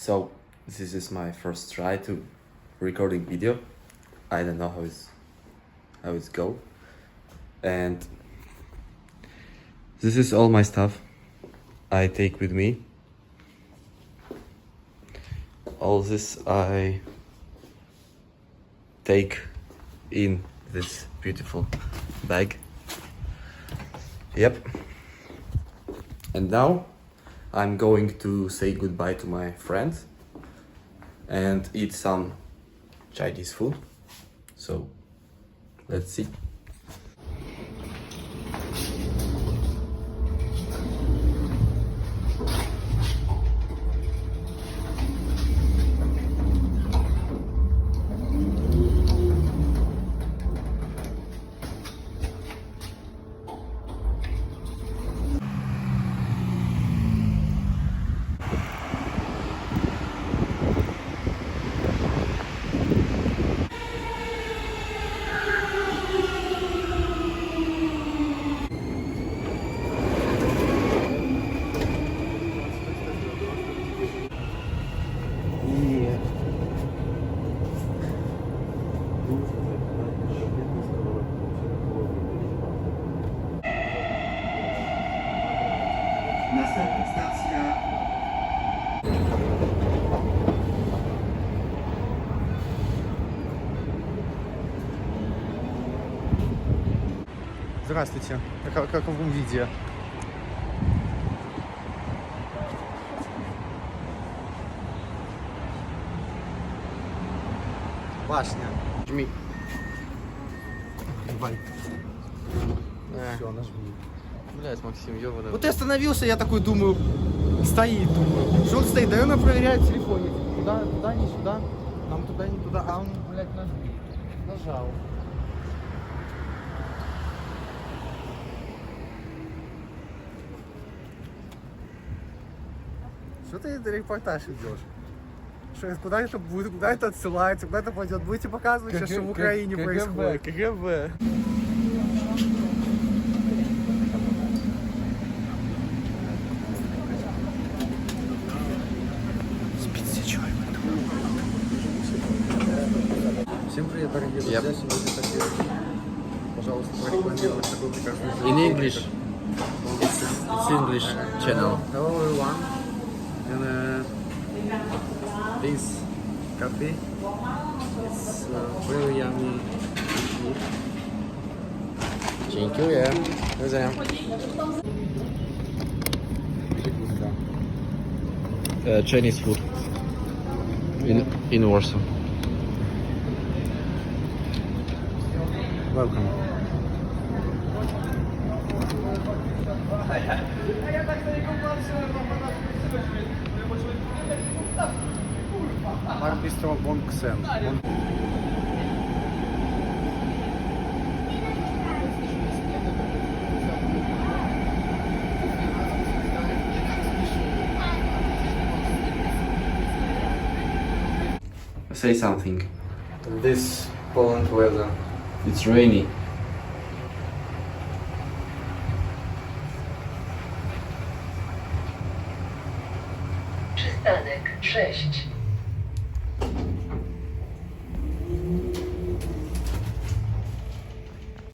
So this is my first try to recording video. I don't know how it's go. And this is all my stuff I take with me. All this I take in this beautiful bag. Yep. And now I'm going to say goodbye to my friends and eat some Chinese food. So let's see. Następna stacja. Здравствуйте. Как в виде? Башня. Жми. Ебать. Все, нажми. Блять, Максим, ёбаный. Вот я остановился, я такой думаю, стоит, думаю. Что он стоит? Наверное, проверяет телефон. Туда, туда, не сюда. Нам туда, не туда. А он, блядь, нажал. Что ты репортаж идешь? Что, куда это будет, куда это отсылается, куда это пойдет? Будете показывать сейчас, что в Украине происходит? КГБ. Всем привет, дорогие друзья! Yep. Сегодня хотел, пожалуйста, прорекламировать такой прекрасный In English. It's English channel. Hello everyone, and this coffee, it's very yummy food. Dziękuję. Do widzenia. Chinese food in Warsaw. Welcome. Bistro Bonksen. Say something. This Poland weather. It's rainy. Przystanek 6.